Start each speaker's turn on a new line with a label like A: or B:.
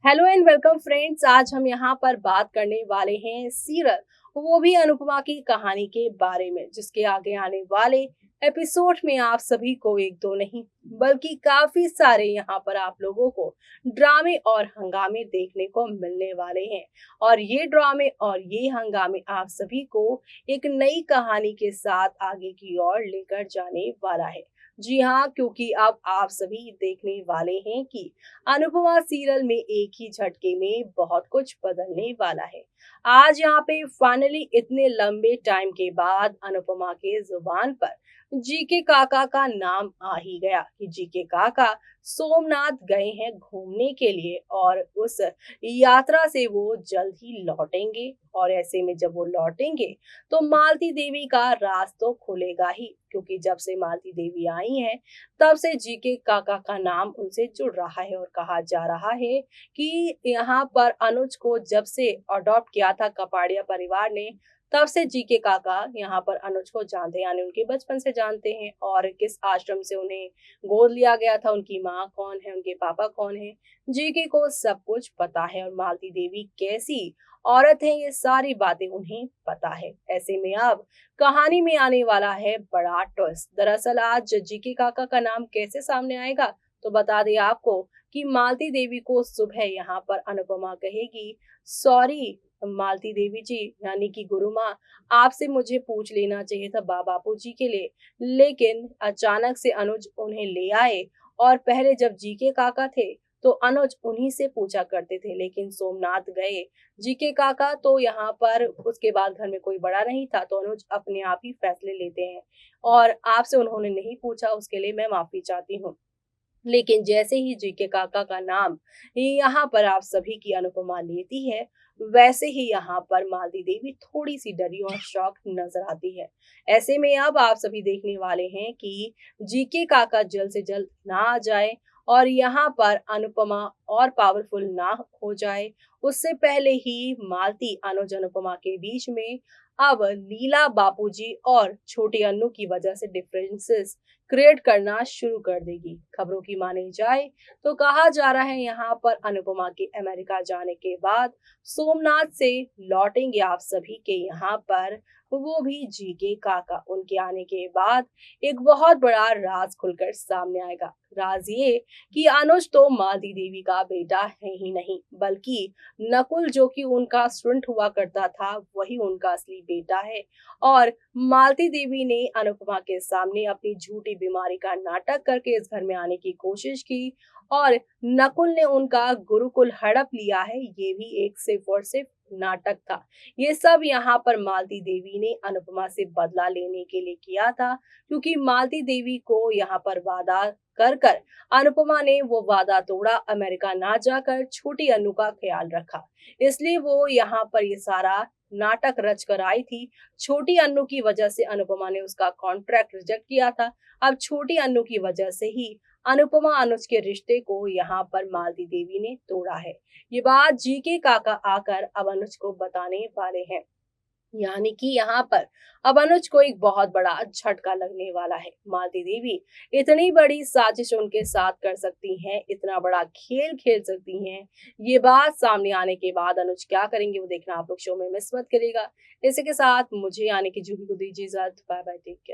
A: Hello and welcome friends. आज हम यहाँ पर बात करने वाले हैं सीरियल, वो भी अनुपमा की कहानी के बारे में, जिसके आगे आने वाले एपिसोड में आप सभी को एक दो नहीं बल्कि काफी सारे यहाँ पर आप लोगों को ड्रामे और हंगामे देखने को मिलने वाले हैं। और ये ड्रामे और ये हंगामे आप सभी को एक नई कहानी के साथ आगे की ओर लेकर जाने वाला है। जी हाँ, क्योंकि अब आप सभी देखने वाले हैं कि अनुपमा सीरियल में एक ही झटके में बहुत कुछ बदलने वाला है। आज यहाँ पे फाइनली इतने लंबे टाइम के बाद अनुपमा के जुबान पर जीके काका का नाम आ ही गया कि जीके काका सोमनाथ गए हैं घूमने के लिए और उस यात्रा से वो जल्द ही लौटेंगे। और ऐसे में जब वो लौटेंगे तो मालती देवी का राज तो खुलेगा ही, क्योंकि जब से मालती देवी आई हैं तब से जीके काका का नाम उनसे जुड़ रहा है। और कहा जा रहा है कि यहाँ पर अनुज को जब से अडॉप्ट किया था कपाड़िया परिवार ने, तब से जीके काका यहाँ पर अनुज को जानते हैं, यानी उनके बचपन से जानते हैं। और किस आश्रम से उन्हें गोद लिया गया था, उनकी माँ कौन है, उनके पापा कौन है, जीके को सब कुछ पता है। और मालती देवी कैसी औरत है ये सारी बातें उन्हें पता है। ऐसे में अब कहानी में आने वाला है बड़ा ट्विस्ट। दरअसल आज जीके काका का नाम कैसे सामने आएगा, तो बता दें आपको कि मालती देवी को सुबह यहाँ पर अनुपमा कहेगी, सॉरी मालती देवी जी, यानी कि गुरु माँ, आपसे मुझे पूछ लेना चाहिए था बापू जी के लिए, लेकिन अचानक से अनुज उन्हें ले आए। और पहले जब जीके काका थे तो अनुज उन्हीं से पूछा करते थे, लेकिन सोमनाथ गए जीके काका तो यहाँ पर उसके बाद घर में कोई बड़ा नहीं था, तो अनुज अपने आप ही फैसले लेते हैं। और आपसे उन्होंने नहीं पूछा, उसके लिए मैं माफी चाहती हूँ। लेकिन जैसे ही जीके काका का नाम यहाँ पर आप सभी की अनुपमा लेती है, वैसे ही यहाँ पर मालती देवी थोड़ी सी डरी और शॉक नजर आती है। ऐसे में अब आप सभी देखने वाले हैं कि जीके काका जल्द से जल्द ना आ जाए और यहाँ पर अनुपमा और पावरफुल ना हो जाए, उससे पहले ही मालती अनुज अनुपमा के बीच में अब लीला बापूजी और छोटी अन्नू की वजह से डिफरेंसेस क्रिएट करना शुरू कर देगी। खबरों की माने जाए तो कहा जा रहा है यहाँ पर अनुपमा के अमेरिका जाने के बाद सोमनाथ से लौटेंगे आप सभी के यहाँ पर, वो भी जीके काका। उनके आने के बाद एक बहुत बड़ा राज खुलकर सामने आएगा। राज ये कि अनुज तो मालती देवी का बेटा है ही नहीं, बल्कि नकुल जो कि उनका स्टूडेंट हुआ करता था, वही उनका असली बेटा है। और मालती देवी ने अनुपमा के सामने अपनी झूठी बीमारी का नाटक करके इस घर में आने की कोशिश की और नकुल ने उनका गुरुकुल हड़प लिया है, ये भी एक सिर्फ और सिर्फ नाटक था। ये सब यहाँ पर मालती देवी ने अनुपमा से बदला लेने के लिए किया था, क्योंकि मालती देवी को यहाँ पर वादा कर कर अनुपमा ने वो वादा तोड़ा, अमेरिका ना जाकर छोटी अनु का ख्याल रखा। इसलिए वो यहाँ पर ये सारा नाटक रच कर आई थी। छोटी अन्नू की वजह से अनुपमा ने उसका कॉन्ट्रैक्ट रिजेक्ट किया था। अब छोटी अन्नू की वजह से ही अनुपमा अनुज के रिश्ते को यहाँ पर मालती देवी ने तोड़ा है। ये बात जीके काका आकर अब अनुज को बताने वाले हैं, यानी कि यहाँ पर अब अनुज को एक बहुत बड़ा झटका लगने वाला है। मालती देवी इतनी बड़ी साजिश उनके साथ कर सकती हैं, इतना बड़ा खेल खेल सकती हैं, ये बात सामने आने के बाद अनुज क्या करेंगे वो देखना आप लोग शो में मिस मत करिएगा। इसी के साथ मुझे आने की जूही को दीजिए इजाजत। Bye bye, take care.